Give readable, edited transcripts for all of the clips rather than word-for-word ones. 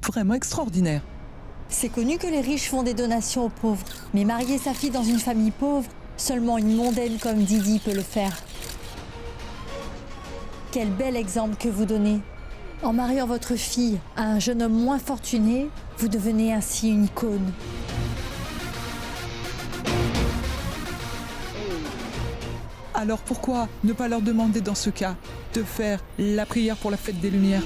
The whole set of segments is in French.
vraiment extraordinaire. C'est connu que les riches font des donations aux pauvres. Mais marier sa fille dans une famille pauvre, seulement une mondaine comme Didi peut le faire. Quel bel exemple que vous donnez. En mariant votre fille à un jeune homme moins fortuné, vous devenez ainsi une icône. Alors pourquoi ne pas leur demander dans ce cas de faire la prière pour la fête des Lumières?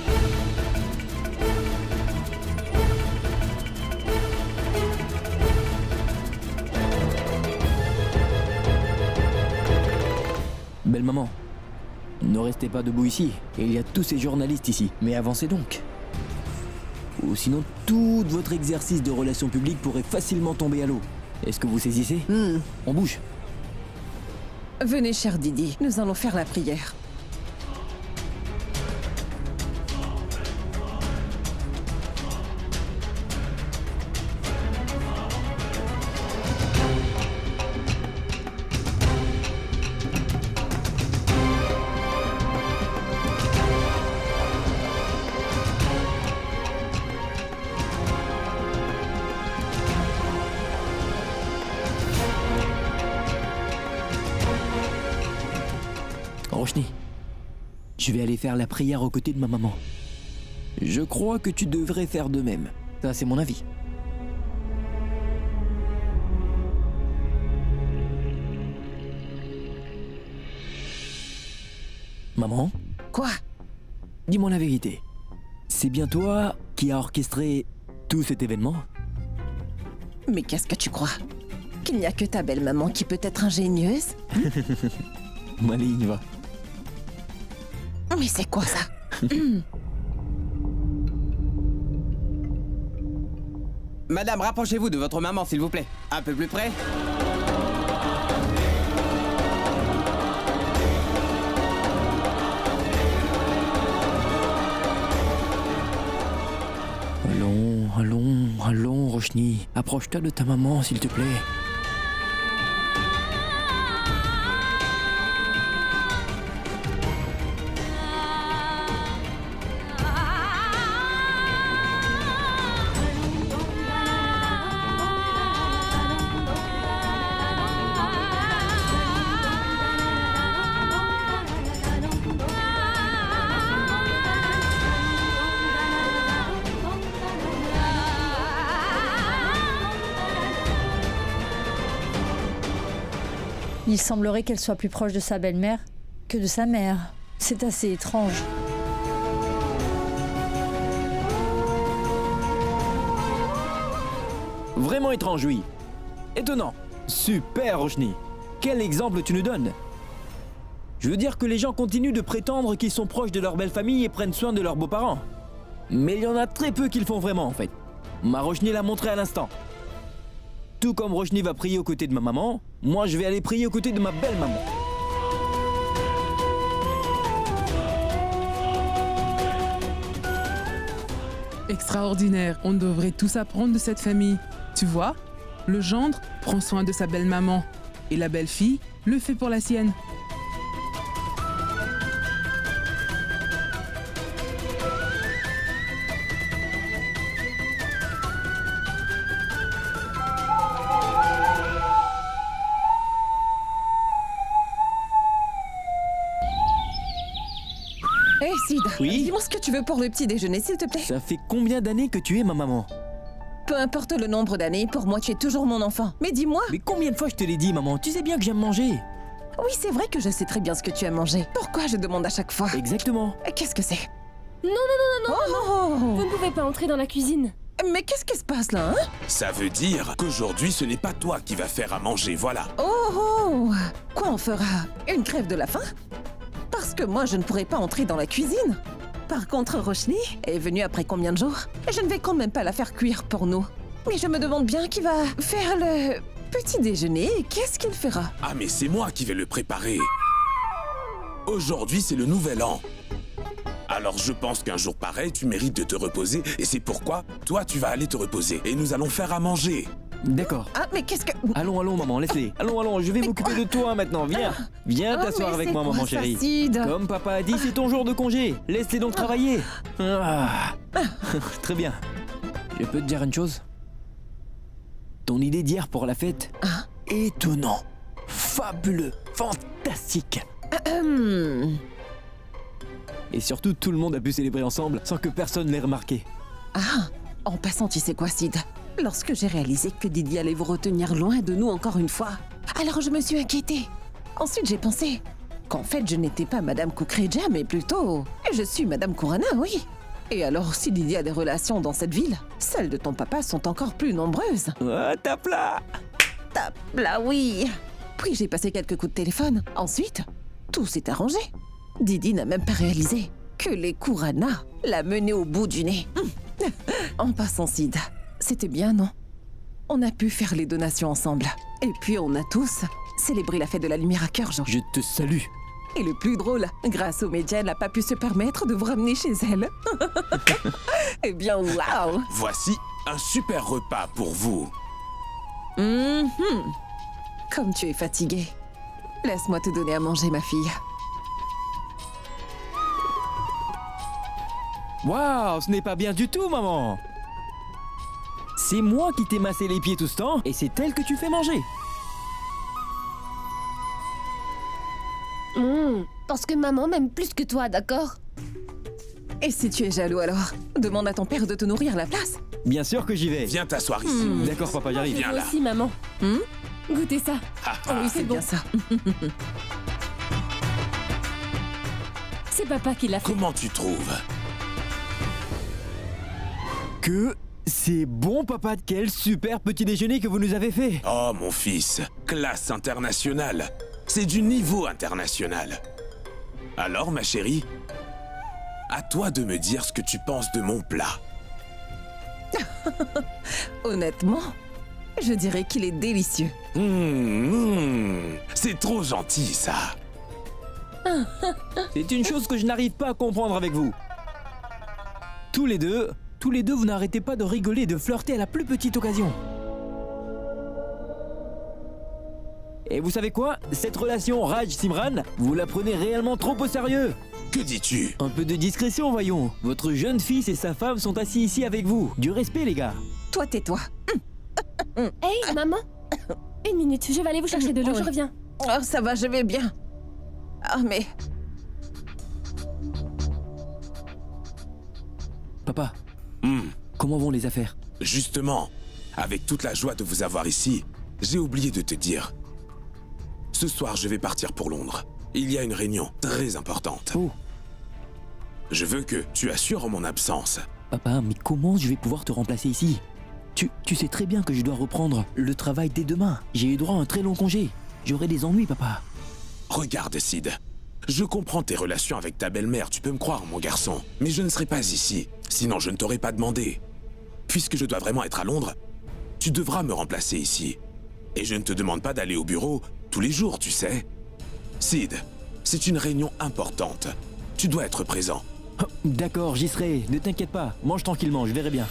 Belle maman, ne restez pas debout ici. Il y a tous ces journalistes ici. Mais avancez donc. Ou sinon, tout votre exercice de relations publiques pourrait facilement tomber à l'eau. Est-ce que vous saisissez? On bouge. Venez, cher Didi, nous allons faire la prière. Roshni, je vais aller faire la prière aux côtés de ma maman. Je crois que tu devrais faire de même. Ça, c'est mon avis. Maman, Quoi? dis-moi la vérité. C'est bien toi qui as orchestré tout cet événement? Mais qu'est-ce que tu crois? Qu'il n'y a que ta belle-maman qui peut être ingénieuse? Maligne, va. Mais c'est quoi ça? Madame, rapprochez-vous de votre maman, s'il vous plaît. Un peu plus près. Allons, Roshni. Approche-toi de ta maman, s'il te plaît. Il semblerait qu'elle soit plus proche de sa belle-mère que de sa mère. C'est assez étrange. Vraiment étrange, oui. Étonnant. Super, Roshni. Quel exemple tu nous donnes? Je veux dire que les gens continuent de prétendre qu'ils sont proches de leur belle famille et prennent soin de leurs beaux-parents. Mais il y en a très peu qui le font vraiment, en fait. Ma Roshni l'a montré à l'instant. Tout comme Roshni va prier aux côtés de ma maman, moi je vais aller prier aux côtés de ma belle-maman. Extraordinaire, on devrait tous apprendre de cette famille. Tu vois, le gendre prend soin de sa belle-maman et la belle-fille le fait pour la sienne. Hé, Sid, Oui? dis-moi ce que tu veux pour le petit déjeuner, s'il te plaît. Ça fait combien d'années que tu es ma maman? Peu importe le nombre d'années, pour moi, tu es toujours mon enfant. Mais dis-moi. Mais combien de fois je te l'ai dit, maman? Tu sais bien que j'aime manger. Oui, c'est vrai que je sais très bien ce que tu as mangé. Pourquoi je demande à chaque fois? Exactement. Qu'est-ce que c'est? Non, non, non, non, non, Oh! vous ne pouvez pas entrer dans la cuisine. Mais qu'est-ce qui se passe là, hein? Ça veut dire qu'aujourd'hui, ce n'est pas toi qui vas faire à manger, voilà. Oh! Quoi, on fera? Une crève de la faim? Parce que moi, je ne pourrais pas entrer dans la cuisine. Par contre, Roshni est venue après combien de jours? Et je ne vais quand même pas la faire cuire pour nous. Mais je me demande bien qui va faire le petit déjeuner et qu'est-ce qu'il fera? Ah, mais c'est moi qui vais le préparer. Aujourd'hui, c'est le nouvel an. Alors je pense qu'un jour pareil, tu mérites de te reposer et c'est pourquoi, toi, tu vas aller te reposer et nous allons faire à manger. D'accord. Ah, mais qu'est-ce que... Allons, maman, laisse-les. Allons, je vais m'occuper de toi maintenant. Viens. Viens t'asseoir avec moi, maman chérie. Sid? Comme papa a dit, c'est ton jour de congé. Laisse-les donc travailler. Ah. Très bien. Je peux te dire une chose? Ton idée d'hier pour la fête, étonnant, fabuleux, fantastique. Et surtout, tout le monde a pu célébrer ensemble sans que personne l'ait remarqué. Ah, en passant, tu sais quoi, Sid? Lorsque j'ai réalisé que Didi allait vous retenir loin de nous encore une fois, alors je me suis inquiétée. Ensuite, j'ai pensé qu'en fait, je n'étais pas Madame Kukreja, mais plutôt... Je suis Madame Kurana, oui. Et alors, si Didi a des relations dans cette ville, celles de ton papa sont encore plus nombreuses. Ah, tape là! Là, oui. Puis j'ai passé quelques coups de téléphone. Ensuite, tout s'est arrangé. Didi n'a même pas réalisé que les Kurana l'a mené au bout du nez. En passant, Sid, c'était bien, non? On a pu faire les donations ensemble. Et puis on a tous célébré la fête de la lumière à cœur joie. Je te salue. Et le plus drôle, grâce aux médias, elle n'a pas pu se permettre de vous ramener chez elle. Eh bien, waouh! Voici un super repas pour vous. Comme tu es fatiguée, laisse-moi te donner à manger, ma fille. Waouh, ce n'est pas bien du tout, maman. C'est moi qui t'ai massé les pieds tout ce temps, et c'est elle que tu fais manger. Parce que maman m'aime plus que toi, d'accord? Et si tu es jaloux alors, demande à ton père de te nourrir à la place. Bien sûr que j'y vais. Viens t'asseoir ici. D'accord, papa, j'arrive. Viens Moi là. aussi, maman. Goûtez ça. Oui, c'est bien ça. C'est papa qui l'a fait. Comment tu trouves? Que c'est bon, papa. Quel super petit déjeuner que vous nous avez fait. Oh mon fils, classe internationale. C'est du niveau international. Alors ma chérie, à toi de me dire ce que tu penses de mon plat. Honnêtement, je dirais qu'il est délicieux. C'est trop gentil ça. C'est une chose que je n'arrive pas à comprendre avec vous. Tous les deux, vous n'arrêtez pas de rigoler et de flirter à la plus petite occasion. Et vous savez quoi? Cette relation Raj-Simran, vous la prenez réellement trop au sérieux. Que dis-tu? Un peu de discrétion, voyons. Votre jeune fils et sa femme sont assis ici avec vous. Du respect, les gars. Toi, tais-toi. Hey, maman. Une minute, je vais aller vous chercher de l'eau, Oui. je reviens. Oh, ça va, je vais bien. Ah, mais... Papa, comment vont les affaires? Justement, avec toute la joie de vous avoir ici, j'ai oublié de te dire. Ce soir, je vais partir pour Londres. Il y a une réunion très importante. Oh, Je veux que tu assures en mon absence. papa, mais comment je vais pouvoir te remplacer ici? Tu sais très bien que je dois reprendre le travail dès demain. J'ai eu droit à un très long congé. J'aurai des ennuis, papa. Regarde, Sid. Je comprends tes relations avec ta belle-mère, tu peux me croire, mon garçon. Mais je ne serai pas ici, sinon je ne t'aurais pas demandé. Puisque je dois vraiment être à Londres, tu devras me remplacer ici. Et je ne te demande pas d'aller au bureau tous les jours, tu sais. Sid, c'est une réunion importante. Tu dois être présent. Oh, d'accord, j'y serai. Ne t'inquiète pas. Mange tranquillement, je verrai bien.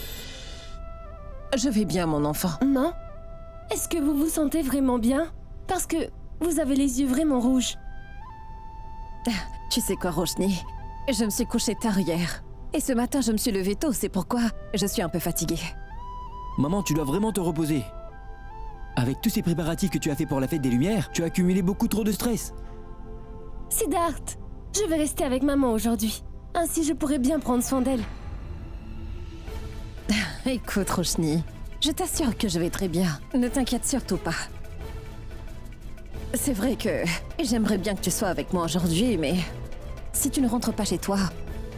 Je vais bien, mon enfant. Non? Est-ce que vous vous sentez vraiment bien? Parce que vous avez les yeux vraiment rouges. Tu sais quoi, Roshni? Je me suis couchée tard hier. Et ce matin, je me suis levée tôt, c'est pourquoi je suis un peu fatiguée. Maman, tu dois vraiment te reposer. Avec tous ces préparatifs que tu as fait pour la fête des Lumières, tu as accumulé beaucoup trop de stress. Siddharth, je vais rester avec maman aujourd'hui. Ainsi, je pourrai bien prendre soin d'elle. Écoute, Roshni, je t'assure que je vais très bien. Ne t'inquiète surtout pas. C'est vrai que j'aimerais bien que tu sois avec moi aujourd'hui, mais si tu ne rentres pas chez toi,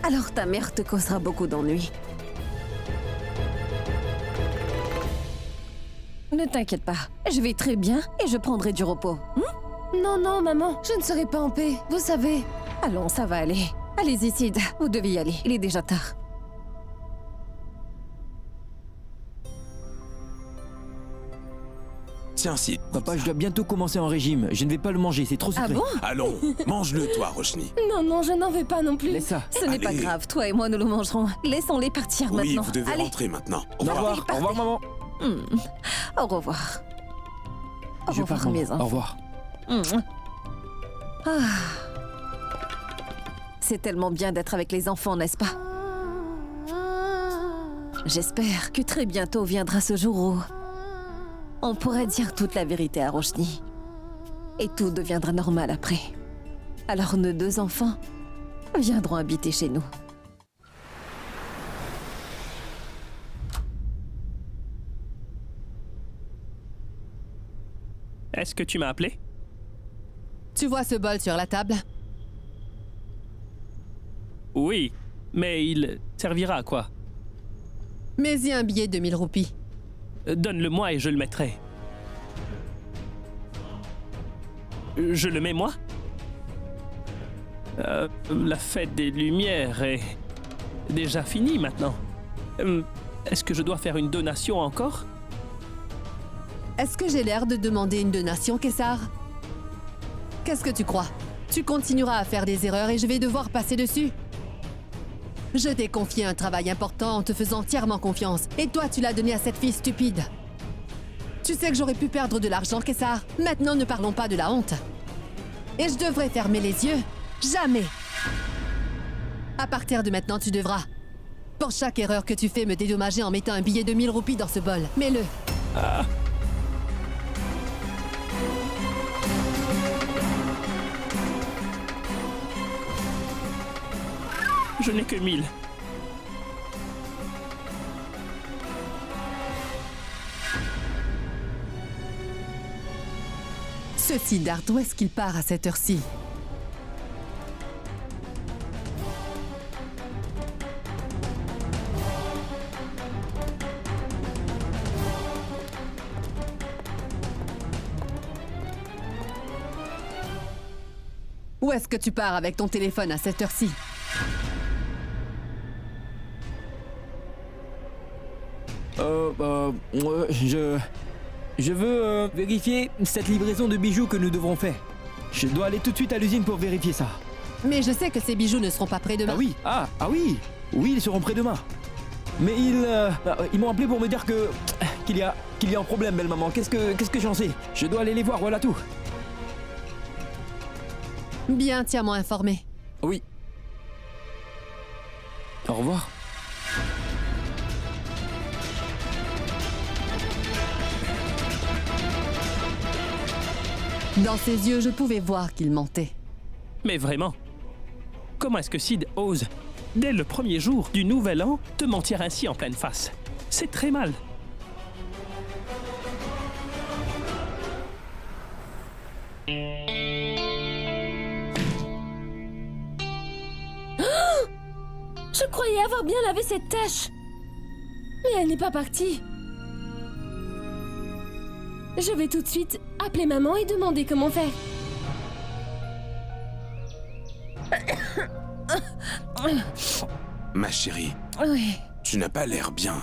alors ta mère te causera beaucoup d'ennuis. Ne t'inquiète pas, je vais très bien et je prendrai du repos. Non, non, maman, je ne serai pas en paix, vous savez. Allons, ça va aller. Allez-y, Sid, vous devez y aller, il est déjà tard. Tiens, Sid. Papa, je dois bientôt commencer un régime. Je ne vais pas le manger, c'est trop Ah sucré. bon? Allons, mange-le, toi, Roshni. Non, non, je n'en veux pas non plus. Laisse ça. Ce n'est pas Allez. grave, toi et moi nous le mangerons. Laissons-les partir Oui, maintenant. vous devez Allez, rentrer maintenant. Au Au revoir. revoir, au revoir, maman. au revoir. Au Je revoir, pars, mes maman. enfants. Au revoir. Ah. C'est tellement bien d'être avec les enfants, n'est-ce pas? J'espère que très bientôt viendra ce jour où on pourra dire toute la vérité à Roshni. Et tout deviendra normal après. Alors nos 2 enfants viendront habiter chez nous. Est-ce que tu m'as appelé? Tu vois ce bol sur la table? Oui, mais il servira à quoi? Mets-y un billet de 1000 roupies. Donne-le-moi et je le mettrai. Je le mets moi? La fête des Lumières est déjà finie maintenant. Est-ce que je dois faire une donation encore? Est-ce que j'ai l'air de demander une donation, Kessar? Qu'est-ce que tu crois? Tu continueras à faire des erreurs et je vais devoir passer dessus. Je t'ai confié un travail important en te faisant entièrement confiance. Et toi, tu l'as donné à cette fille stupide. Tu sais que j'aurais pu perdre de l'argent, Kessar. Maintenant, ne parlons pas de la honte. Et je devrais fermer les yeux? Jamais! À partir de maintenant, tu devras, pour chaque erreur que tu fais, me dédommager en mettant un billet de 1000 roupies dans ce bol. Mets-le. Ah. Je n'ai que 1000. Ce Siddharth, où est-ce qu'il part à cette heure-ci? Où est-ce que tu pars avec ton téléphone à cette heure-ci? Je veux vérifier cette livraison de bijoux que nous devrons faire. Je dois aller tout de suite à l'usine pour vérifier ça. Mais je sais que ces bijoux ne seront pas prêts demain. Ah oui. Oui, ils seront prêts demain. Mais ils m'ont appelé pour me dire qu'il y a un problème, belle maman. Qu'est-ce que j'en sais? Je dois aller les voir, voilà tout. Bien, tiens-moi informé. Oui. Au revoir. Dans ses yeux, je pouvais voir qu'il mentait. Mais vraiment? Comment est-ce que Sid ose, dès le premier jour du nouvel an, te mentir ainsi en pleine face? C'est très mal. Je croyais avoir bien lavé cette tache. Mais elle n'est pas partie. Je vais tout de suite appeler maman et demander comment faire. Ma chérie, Oui. tu n'as pas l'air bien.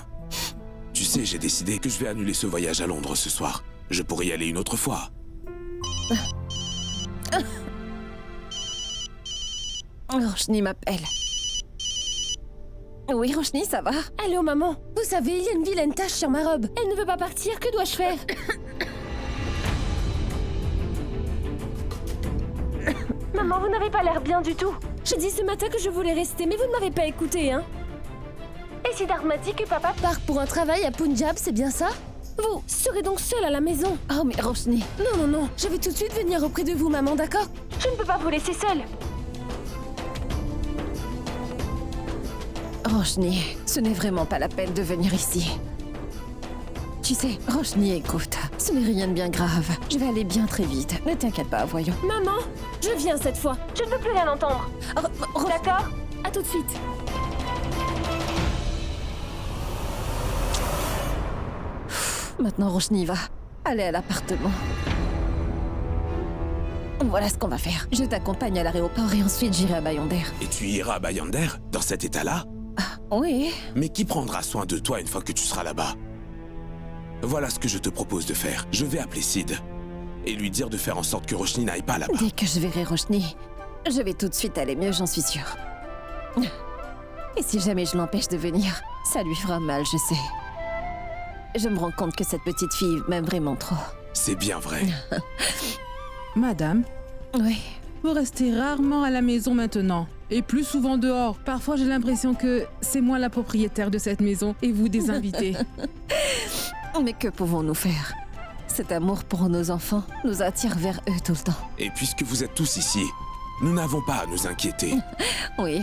Tu sais, j'ai décidé que je vais annuler ce voyage à Londres ce soir. Je pourrais y aller une autre fois. Roshni m'appelle. Oui, Roshni, ça va? Allô, maman. Vous savez, il y a une vilaine tache sur ma robe. Elle ne veut pas partir. Que dois-je faire? Maman, vous n'avez pas l'air bien du tout. J'ai dit ce matin que je voulais rester, mais vous ne m'avez pas écouté, hein? Et Siddharth m'a dit que papa part pour un travail à Punjab, c'est bien ça? Vous serez donc seule à la maison. Oh, mais Roshni... Non, je vais tout de suite venir auprès de vous, maman, d'accord? Je ne peux pas vous laisser seule. Roshni, ce n'est vraiment pas la peine de venir ici. Tu sais, Roshni, écoute, ce n'est rien de bien grave. Je vais aller bien très vite. Ne t'inquiète pas, voyons. Maman, je viens cette fois. Je ne veux plus rien entendre. D'accord? À tout de suite. Maintenant, Roshni va aller à l'appartement. Voilà ce qu'on va faire. Je t'accompagne à l'aéroport et ensuite j'irai à Bayonder. Et tu iras à Bayonder, dans cet état-là? Oui. Mais qui prendra soin de toi une fois que tu seras là-bas? Voilà ce que je te propose de faire. Je vais appeler Sid et lui dire de faire en sorte que Roshni n'aille pas là-bas. Dès que je verrai Roshni, je vais tout de suite aller mieux, j'en suis sûre. Et si jamais je l'empêche de venir, ça lui fera mal, je sais. Je me rends compte que cette petite fille m'aime vraiment trop. C'est bien vrai. Madame, Oui. Vous restez rarement à la maison maintenant. Et plus souvent dehors. Parfois, j'ai l'impression que c'est moi la propriétaire de cette maison et vous des invités. Mais que pouvons-nous faire? Cet amour pour nos enfants nous attire vers eux tout le temps. Et puisque vous êtes tous ici, nous n'avons pas à nous inquiéter. Oui,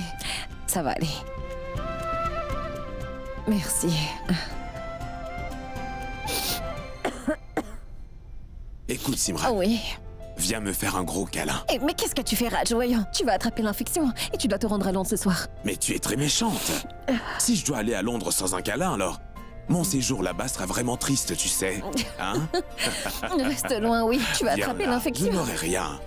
ça va aller. Merci. Écoute, Simran, Oui. viens me faire un gros câlin. Mais qu'est-ce que tu fais, Raj? Voyons, tu vas attraper l'infection et tu dois te rendre à Londres ce soir. Mais tu es très méchante. Si je dois aller à Londres sans un câlin, alors mon séjour là-bas sera vraiment triste, tu sais. Hein? Reste loin, oui. Tu vas Viens attraper là, l'infection. Je n'aurai rien.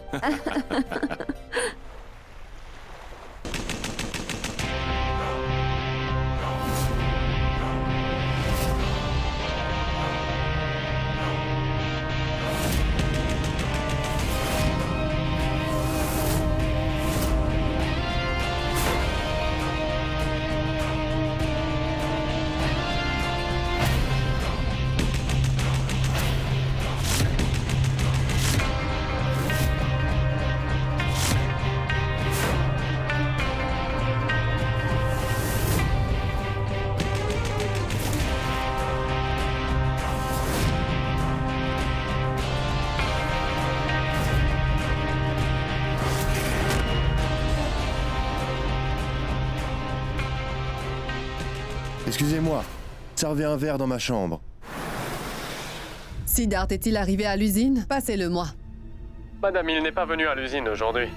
Excusez-moi, servez un verre dans ma chambre. Siddharth est-il arrivé à l'usine? Passez-le-moi. Madame, il n'est pas venu à l'usine aujourd'hui.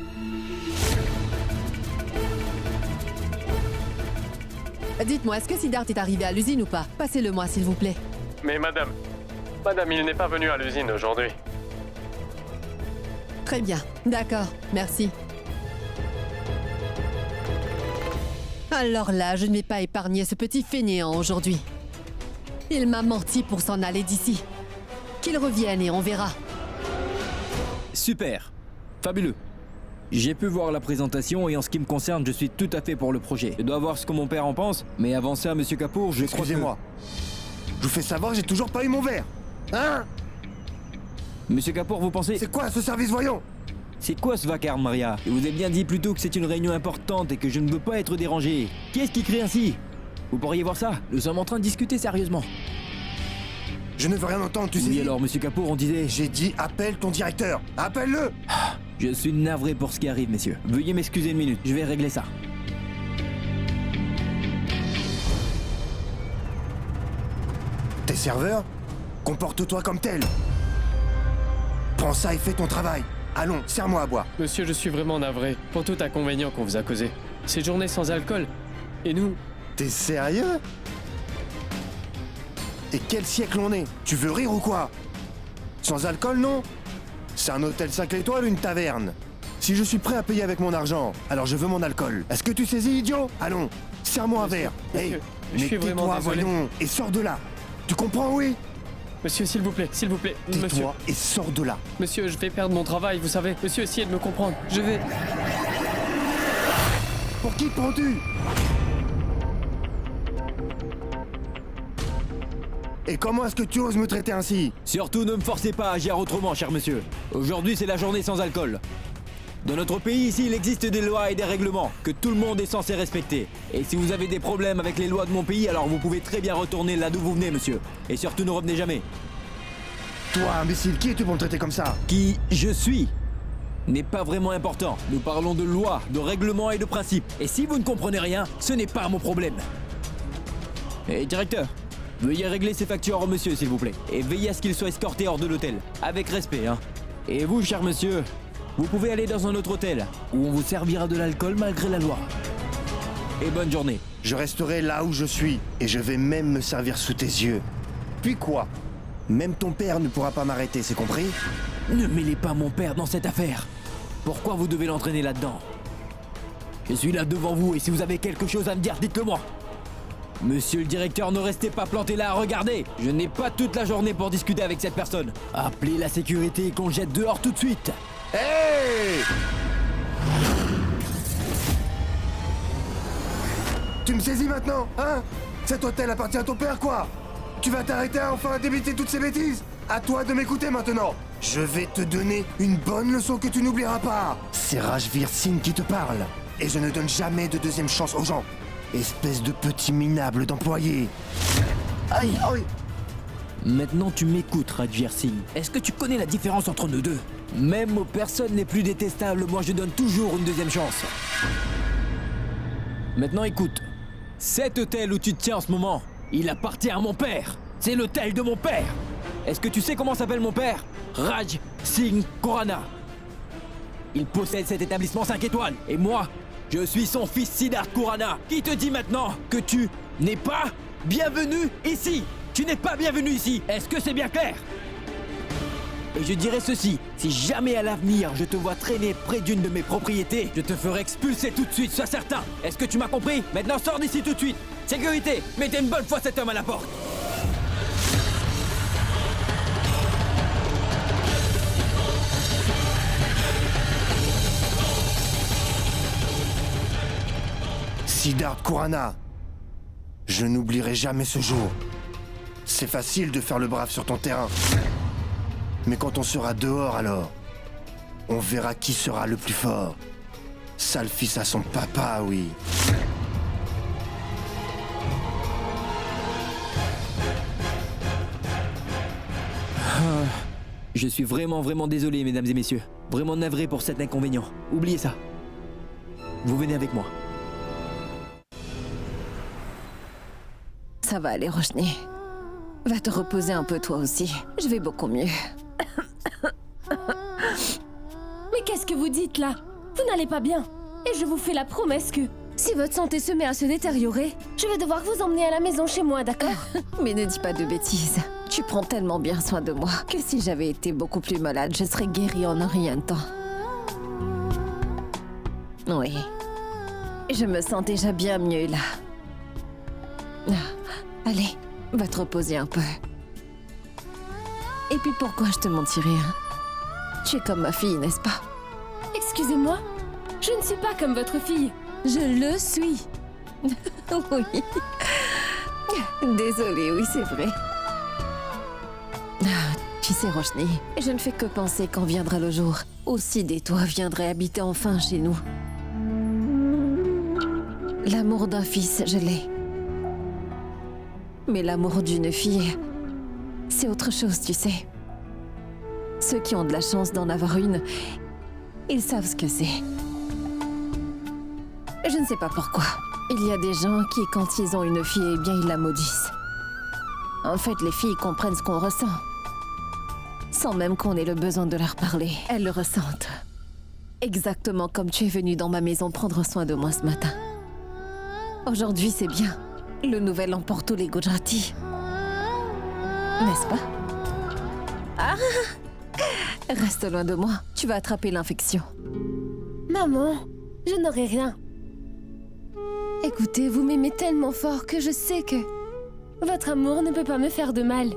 Dites-moi, est-ce que Siddharth est arrivé à l'usine ou pas? Passez-le-moi, s'il vous plaît. Mais madame, il n'est pas venu à l'usine aujourd'hui. Très bien. D'accord, merci. Alors là, je ne vais pas épargner ce petit fainéant aujourd'hui. Il m'a menti pour s'en aller d'ici. Qu'il revienne et on verra. Super. Fabuleux. J'ai pu voir la présentation et en ce qui me concerne, je suis tout à fait pour le projet. Je dois voir ce que mon père en pense, mais avant ça, Monsieur Kapoor, je crois que... Excusez-moi. Je vous fais savoir que j'ai toujours pas eu mon verre. Hein? Monsieur Kapoor, vous pensez... C'est quoi ce service, voyons? C'est quoi ce vacarme, Maria? Je vous ai bien dit plus tôt que c'est une réunion importante et que je ne veux pas être dérangé. Qui est-ce qui crie ainsi? Vous pourriez voir ça? Nous sommes en train de discuter sérieusement. Je ne veux rien entendre, tu sais. Oui, alors, Monsieur Kapoor, on disait... J'ai dit appelle ton directeur. Appelle-le. Je suis navré pour ce qui arrive, messieurs. Veuillez m'excuser une minute, je vais régler ça. T'es serveur? Comporte-toi comme tel. Prends ça et fais ton travail. Allons, serre-moi à boire. Monsieur, je suis vraiment navré pour tout inconvénient qu'on vous a causé. Ces journées sans alcool. Et nous... T'es sérieux? Et quel siècle on est? Tu veux rire ou quoi? Sans alcool, non? C'est un hôtel 5 étoiles ou une taverne? Si je suis prêt à payer avec mon argent, alors je veux mon alcool. Est-ce que tu saisis, idiot? Allons, serre-moi un verre. Hé, je suis vraiment tais-toi, désolé. voyons, et sors de là. Tu comprends, oui? Monsieur, s'il vous plaît, monsieur. Tais-toi et sors de là. Monsieur, je vais perdre mon travail, vous savez. Monsieur, essayez de me comprendre. Je vais... Pour qui te prends-tu? Et comment est-ce que tu oses me traiter ainsi? Surtout ne me forcez pas à agir autrement, cher monsieur. Aujourd'hui, c'est la journée sans alcool. Dans notre pays, ici, il existe des lois et des règlements que tout le monde est censé respecter. Et si vous avez des problèmes avec les lois de mon pays, alors vous pouvez très bien retourner là d'où vous venez, monsieur. Et surtout, ne revenez jamais. Toi, imbécile, qui es-tu pour me traiter comme ça? Qui je suis n'est pas vraiment important. Nous parlons de lois, de règlements et de principes. Et si vous ne comprenez rien, ce n'est pas mon problème. Et directeur, veuillez régler ces factures au monsieur, s'il vous plaît. Et veillez à ce qu'il soit escorté hors de l'hôtel. Avec respect, hein. Et vous, cher monsieur, vous pouvez aller dans un autre hôtel, où on vous servira de l'alcool malgré la loi. Et bonne journée. Je resterai là où je suis, et je vais même me servir sous tes yeux. Puis quoi? Même ton père ne pourra pas m'arrêter, c'est compris? Ne mêlez pas mon père dans cette affaire. Pourquoi vous devez l'entraîner là-dedans? Je suis là devant vous, et si vous avez quelque chose à me dire, dites-le moi. Monsieur le directeur, ne restez pas planté là à regarder. Je n'ai pas toute la journée pour discuter avec cette personne. Appelez la sécurité et qu'on le jette dehors tout de suite. Hey! Tu me saisis maintenant, hein? Cet hôtel appartient à ton père, quoi? Tu vas t'arrêter à enfin débiter toutes ces bêtises? À toi de m'écouter maintenant. Je vais te donner une bonne leçon que tu n'oublieras pas. C'est Rajveer Singh qui te parle. Et je ne donne jamais de deuxième chance aux gens. Espèce de petit minable d'employé. Aïe, aïe. Maintenant tu m'écoutes, Rajveer Singh. Est-ce que tu connais la différence entre nous deux? Même aux personnes les plus détestables, moi je donne toujours une deuxième chance. Maintenant écoute. Cet hôtel où tu te tiens en ce moment, il appartient à mon père. C'est l'hôtel de mon père. Est-ce que tu sais comment s'appelle mon père? Raj Singh Khurana. Il possède cet établissement 5 étoiles. Et moi, je suis son fils Siddharth Khurana. Qui te dit maintenant que tu n'es pas bienvenu ici? Tu n'es pas bienvenu ici. Est-ce que c'est bien clair? Et je dirais ceci, si jamais à l'avenir je te vois traîner près d'une de mes propriétés, je te ferai expulser tout de suite, sois certain. Est-ce que tu m'as compris? Maintenant sors d'ici tout de suite. Sécurité, mettez une bonne fois cet homme à la porte. Siddharth Khurana, je n'oublierai jamais ce jour. C'est facile de faire le brave sur ton terrain. Mais quand on sera dehors alors, on verra qui sera le plus fort. Sale fils à son papa, oui. Je suis vraiment désolé, mesdames et messieurs. Vraiment navré pour cet inconvénient. Oubliez ça. Vous venez avec moi. Ça va aller, Roshni. Va te reposer un peu toi aussi. Je vais beaucoup mieux. Mais qu'est-ce que vous dites là? Vous n'allez pas bien. Et je vous fais la promesse que si votre santé se met à se détériorer, je vais devoir vous emmener à la maison chez moi, d'accord? Mais ne dis pas de bêtises. Tu prends tellement bien soin de moi que si j'avais été beaucoup plus malade, je serais guérie en un rien de temps. Oui. Je me sens déjà bien mieux là. Allez, va te reposer un peu. Et puis pourquoi je te mentirais, hein? Tu es comme ma fille, n'est-ce pas? Excusez-moi, je ne suis pas comme votre fille. Je le suis. Oui. Désolée, oui, c'est vrai. Tu sais, Roshni, je ne fais que penser quand viendra le jour où Sid et toi viendrez habiter enfin chez nous. L'amour d'un fils, je l'ai. Mais l'amour d'une fille, c'est autre chose, tu sais. Ceux qui ont de la chance d'en avoir une, ils savent ce que c'est. Je ne sais pas pourquoi. Il y a des gens qui, quand ils ont une fille, eh bien, ils la maudissent. En fait, les filles comprennent ce qu'on ressent. Sans même qu'on ait le besoin de leur parler, elles le ressentent. Exactement comme tu es venu dans ma maison prendre soin de moi ce matin. Aujourd'hui, c'est bien. Le nouvel an pour tous les Gujaratis. N'est-ce pas? Ah! Reste loin de moi, tu vas attraper l'infection. Maman, je n'aurai rien. Écoutez, vous m'aimez tellement fort que je sais que votre amour ne peut pas me faire de mal.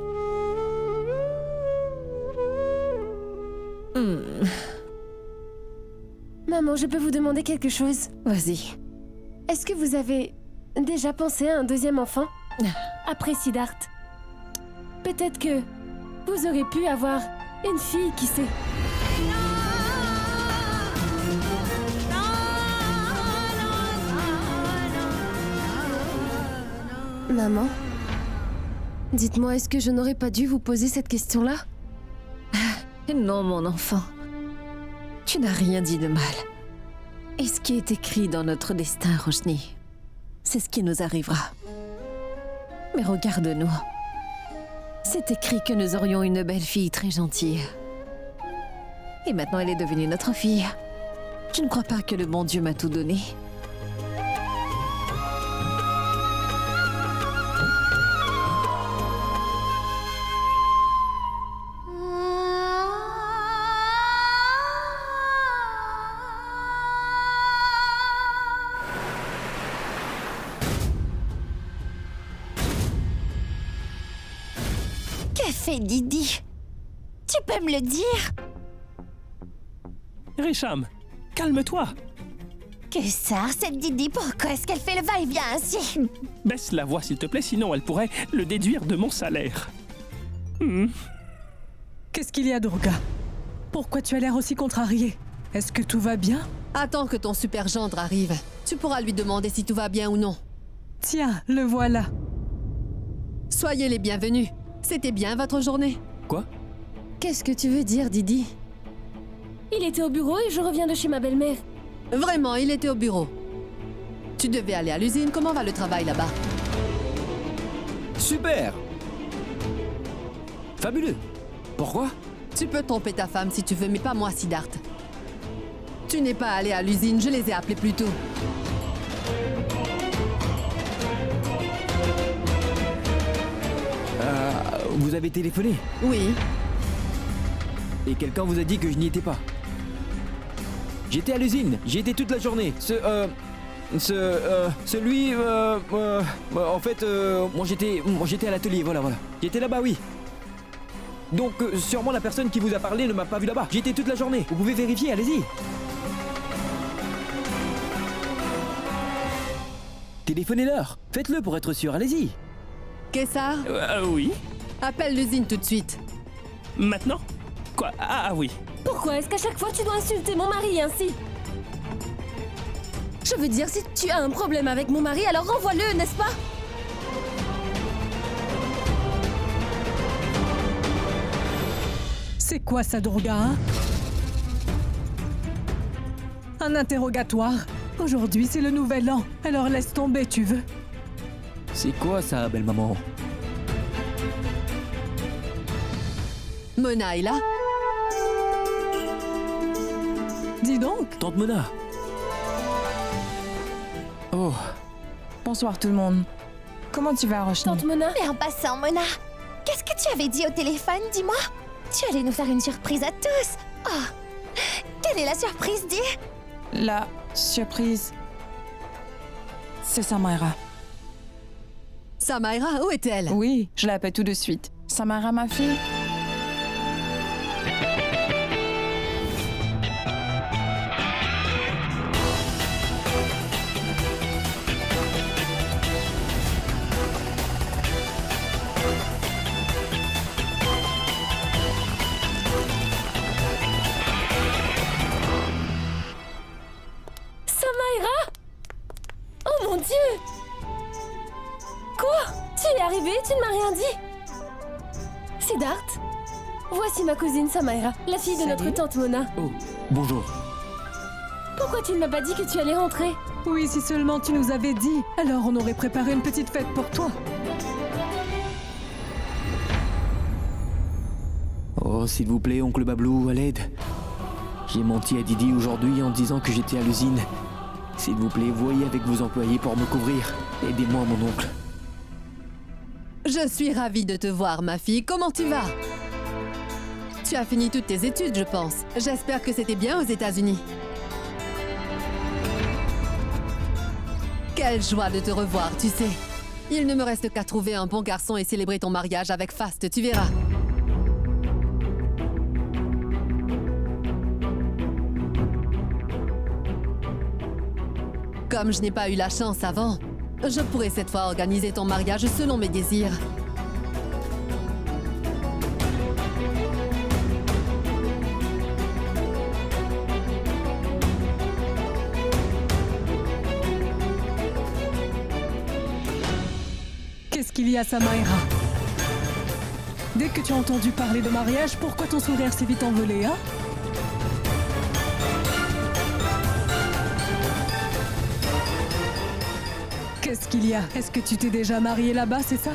Maman, je peux vous demander quelque chose? Vas-y. Est-ce que vous avez déjà pensé à un deuxième enfant? Après Siddharth. Peut-être que vous aurez pu avoir une fille, qui sait? Maman, dites-moi, est-ce que je n'aurais pas dû vous poser cette question-là? Non, mon enfant. Tu n'as rien dit de mal. Et ce qui est écrit dans notre destin, Roshni, c'est ce qui nous arrivera. Mais regarde-nous. C'est écrit que nous aurions une belle fille très gentille. Et maintenant, elle est devenue notre fille. Tu ne crois pas que le bon Dieu m'a tout donné? Qu'a fait Didi? Tu peux me le dire? Risham, calme-toi. Que ça, cette Didi, pourquoi est-ce qu'elle fait le va-et-vient ainsi? Baisse la voix, s'il te plaît, sinon elle pourrait le déduire de mon salaire. Qu'est-ce qu'il y a, Durga? Pourquoi tu as l'air aussi contrariée? Est-ce que tout va bien? Attends que ton super gendre arrive. Tu pourras lui demander si tout va bien ou non. Tiens, le voilà. Soyez les bienvenus. C'était bien votre journée? Quoi? Qu'est-ce que tu veux dire, Didi? Il était au bureau et je reviens de chez ma belle-mère. Vraiment, il était au bureau. Tu devais aller à l'usine. Comment va le travail là-bas? Super! Fabuleux! Pourquoi? Tu peux tromper ta femme si tu veux, mais pas moi, Siddharth. Tu n'es pas allé à l'usine, je les ai appelés plus tôt. Vous avez téléphoné? Oui. Et quelqu'un vous a dit que je n'y étais pas? J'étais à l'usine, j'y étais toute la journée. En fait, moi j'étais à l'atelier, voilà. J'étais là-bas, oui. Donc, sûrement la personne qui vous a parlé ne m'a pas vu là-bas. J'y étais toute la journée. Vous pouvez vérifier, allez-y. Téléphonez-leur. Faites-le pour être sûr, allez-y. Kessar? Oui. Appelle l'usine tout de suite. Maintenant? Quoi? Ah oui. Pourquoi est-ce qu'à chaque fois tu dois insulter mon mari ainsi? Je veux dire, si tu as un problème avec mon mari, alors renvoie-le, n'est-ce pas? C'est quoi ça, Durga, hein? Un interrogatoire. Aujourd'hui, c'est le nouvel an. Alors laisse tomber, tu veux? C'est quoi ça, belle maman? Mona est là? Dis donc. Tante Mona. Oh. Bonsoir tout le monde. Comment tu vas, Roshni? Tante Mona? Mais en passant, Mona, qu'est-ce que tu avais dit au téléphone, dis-moi? Tu allais nous faire une surprise à tous. Oh, quelle est la surprise, dis? La surprise, c'est Samaira. Samaira, où est-elle? Oui, je l'appelle tout de suite. Samaira, ma fille. Oh mon Dieu! Quoi? Tu es arrivé? Tu ne m'as rien dit? Siddharth, voici ma cousine Samaira, la fille de notre tante Mona. Oh, bonjour. Pourquoi tu ne m'as pas dit que tu allais rentrer? Oui, si seulement tu nous avais dit. Alors on aurait préparé une petite fête pour toi. Oh, s'il vous plaît, oncle Bablou, à l'aide. J'ai menti à Didi aujourd'hui en disant que j'étais à l'usine. S'il vous plaît, voyez avec vos employés pour me couvrir. Aidez-moi, mon oncle. Je suis ravie de te voir, ma fille. Comment tu vas? Tu as fini toutes tes études, je pense. J'espère que c'était bien aux États-Unis. Quelle joie de te revoir, tu sais. Il ne me reste qu'à trouver un bon garçon et célébrer ton mariage avec Fast, tu verras. Comme je n'ai pas eu la chance avant, je pourrais cette fois organiser ton mariage selon mes désirs. Qu'est-ce qu'il y a, Samaira? Dès que tu as entendu parler de mariage, pourquoi ton sourire s'est vite envolé, hein? Qu'est-ce qu'il y a? Est-ce que tu t'es déjà mariée là-bas, c'est ça?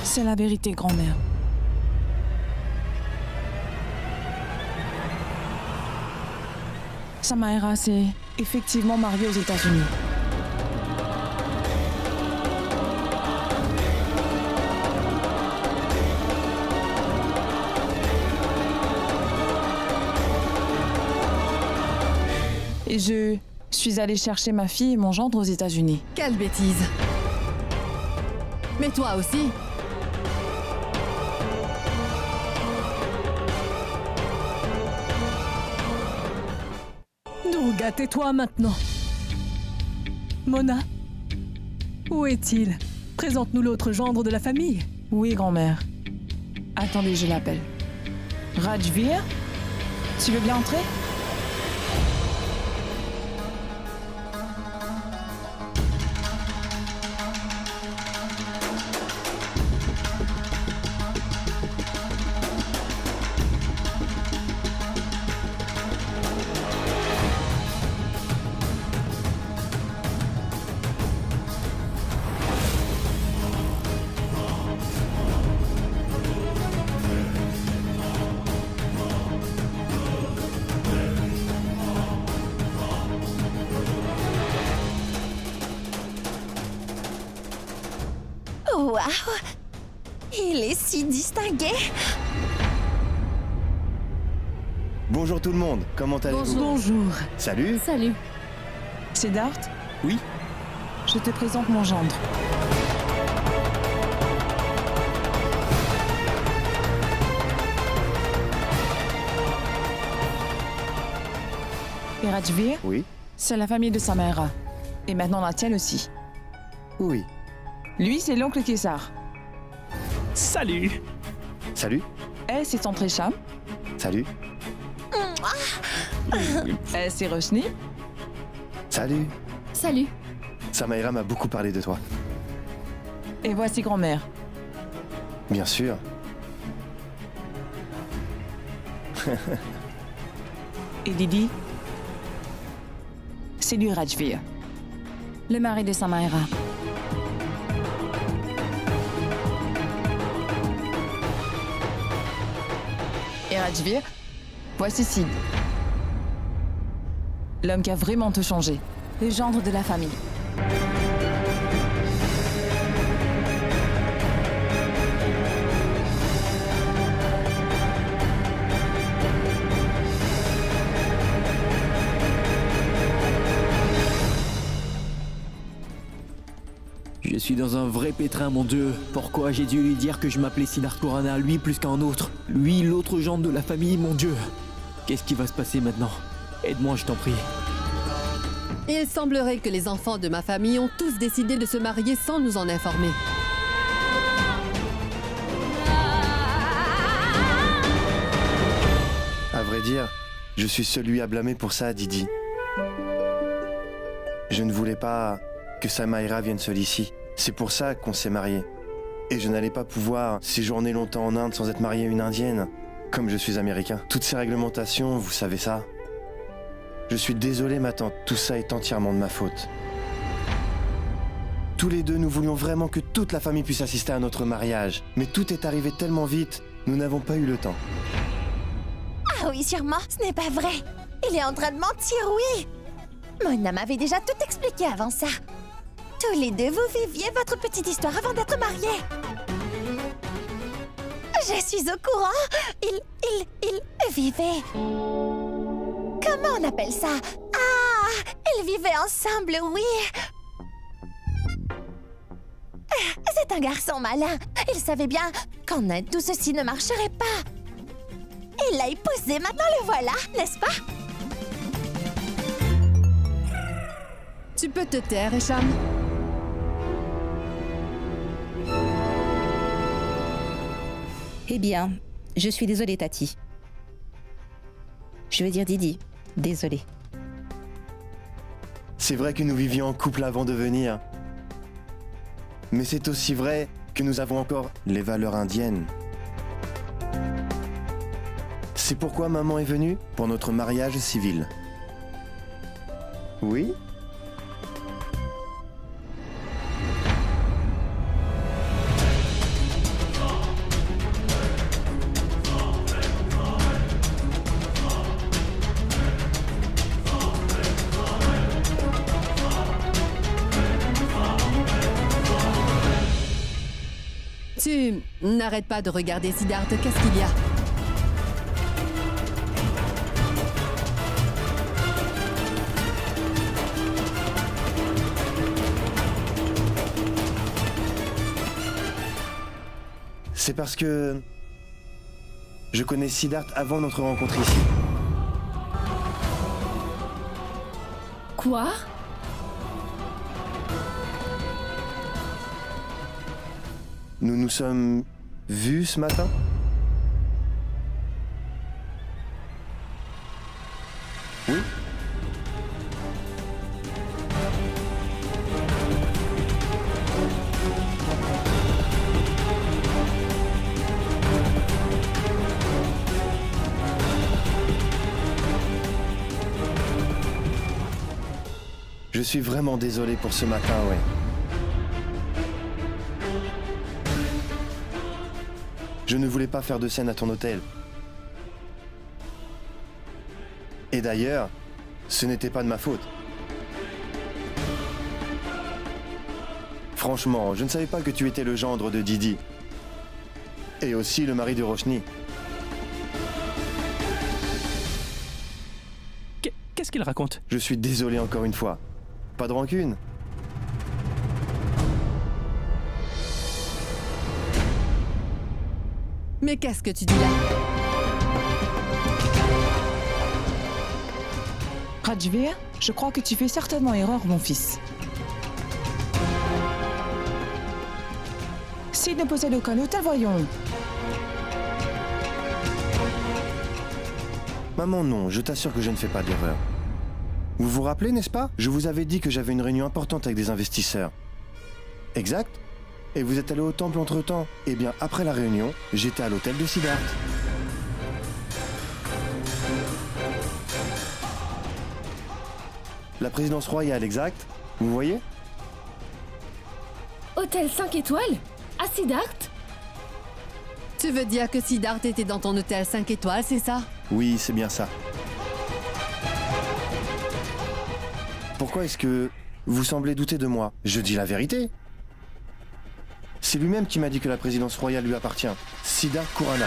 C'est la vérité, grand-mère. Samaira s'est effectivement mariée aux États-Unis. Et je suis allée chercher ma fille et mon gendre aux États-Unis. Quelle bêtise! Mais toi aussi? Durga, tais-toi maintenant. Mona, où est-il? Présente-nous l'autre gendre de la famille. Oui, grand-mère. Attendez, je l'appelle. Rajvir, tu veux bien entrer? Waouh! Il est si distingué! Bonjour tout le monde, comment allez-vous? Bonjour. Salut. Salut. Siddharth, Oui? je te présente mon gendre. Et Rajvir, Oui? c'est la famille de Samaira. Et maintenant la tienne aussi. Oui. Lui, c'est l'oncle Kessar. Salut. Salut. Elle, c'est Tante Resham. Salut. Elle, c'est Roshni. Salut. Salut. Samaira m'a beaucoup parlé de toi. Et voici grand-mère. Bien sûr. Et Didi, c'est lui Rajvir, le mari de Samaira. Et Rajvir, voici Sid. L'homme qui a vraiment tout changé, le gendre de la famille. Je suis dans un vrai pétrin, mon Dieu. Pourquoi j'ai dû lui dire que je m'appelais Siddharth Khorana, lui plus qu'un autre? Lui, l'autre gendre de la famille, mon Dieu. Qu'est-ce qui va se passer maintenant? Aide-moi, je t'en prie. Il semblerait que les enfants de ma famille ont tous décidé de se marier sans nous en informer. À vrai dire, je suis celui à blâmer pour ça, Didi. Je ne voulais pas que Samaira vienne seule ici. C'est pour ça qu'on s'est mariés. Et je n'allais pas pouvoir séjourner longtemps en Inde sans être marié à une Indienne, comme je suis américain. Toutes ces réglementations, vous savez ça. Je suis désolé, ma tante, tout ça est entièrement de ma faute. Tous les deux, nous voulions vraiment que toute la famille puisse assister à notre mariage. Mais tout est arrivé tellement vite, nous n'avons pas eu le temps. Ah oui, sûrement, ce n'est pas vrai. Il est en train de mentir, oui. Mona m'avait déjà tout expliqué avant ça. Tous les deux, vous viviez votre petite histoire avant d'être mariés. Je suis au courant. Ils vivaient... Comment on appelle ça? Ah, ils vivaient ensemble, oui. C'est un garçon malin. Il savait bien qu'en Inde, tout ceci ne marcherait pas. Il l'a épousé, maintenant le voilà, n'est-ce pas? Tu peux te taire, Esham. Eh bien, je suis désolée, Tati. Je veux dire Didi, désolée. C'est vrai que nous vivions en couple avant de venir. Mais c'est aussi vrai que nous avons encore les valeurs indiennes. C'est pourquoi maman est venue pour notre mariage civil. Oui? Tu n'arrêtes pas de regarder Siddharth, qu'est-ce qu'il y a? C'est parce que je connais Siddharth avant notre rencontre ici. Nous nous sommes vus ce matin? Oui? Je suis vraiment désolé pour ce matin, ouais. Je ne voulais pas faire de scène à ton hôtel. Et d'ailleurs, ce n'était pas de ma faute. Franchement, je ne savais pas que tu étais le gendre de Didi. Et aussi le mari de Roshni. Qu'est-ce qu'il raconte? Je suis désolé encore une fois. Pas de rancune. Mais qu'est-ce que tu dis là? Rajvir, je crois que tu fais certainement erreur, mon fils. Sid ne possède aucun hôtel, voyons. Maman, non, je t'assure que je ne fais pas d'erreur. Vous vous rappelez, n'est-ce pas? Je vous avais dit que j'avais une réunion importante avec des investisseurs. Exact? Et vous êtes allé au temple entre-temps? Eh bien, après la réunion, j'étais à l'hôtel de Siddharth. La présidence royale, exact? Vous voyez? Hôtel 5 étoiles? À Siddharth? Tu veux dire que Siddharth était dans ton hôtel 5 étoiles, c'est ça? Oui, c'est bien ça. Pourquoi est-ce que vous semblez douter de moi? Je dis la vérité. C'est lui-même qui m'a dit que la présidence royale lui appartient. Siddharth Khurana.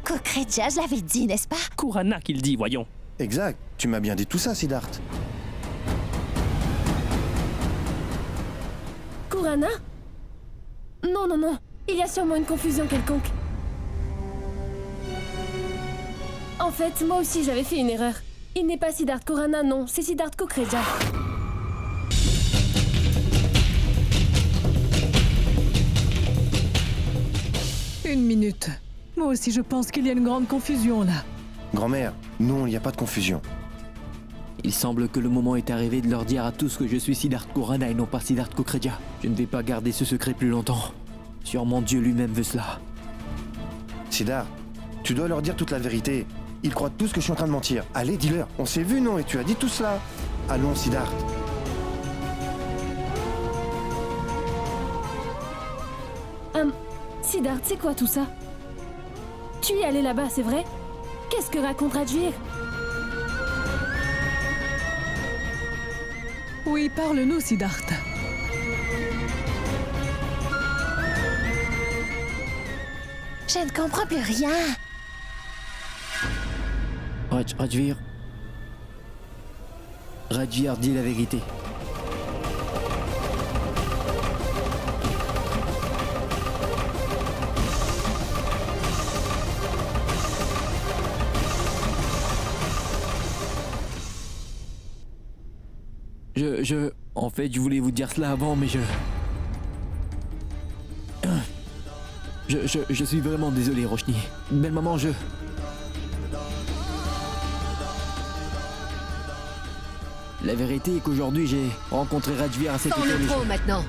Kokreja, je l'avais dit, n'est-ce pas? Khurana qu'il dit, voyons. Exact. Tu m'as bien dit tout ça, Siddharth. Khurana? Non, non, non. Il y a sûrement une confusion quelconque. En fait, moi aussi j'avais fait une erreur. Il n'est pas Siddharth Khurana, non, c'est Siddharth Kokreja. Une minute. Moi aussi je pense qu'il y a une grande confusion là. Grand-mère, non, il n'y a pas de confusion. Il semble que le moment est arrivé de leur dire à tous que je suis Siddharth Khurana et non pas Siddharth Kokreja. Je ne vais pas garder ce secret plus longtemps. Sûrement Dieu lui-même veut cela. Siddharth, tu dois leur dire toute la vérité. Ils croient tous que je suis en train de mentir. Allez, dis-leur. On s'est vu, non? Et tu as dit tout cela. Allons, Siddharth. Siddharth, c'est quoi tout ça? Tu es allé là-bas, c'est vrai? Qu'est-ce que raconte Rajvir? Oui, parle-nous, Siddharth. Je ne comprends plus rien. Rajvir dit la vérité. En fait, je voulais vous dire cela avant, mais je suis vraiment désolé, Roshni. Belle maman, La vérité est qu'aujourd'hui, j'ai rencontré Rajvir à cet Sans hôtel. le trop maintenant.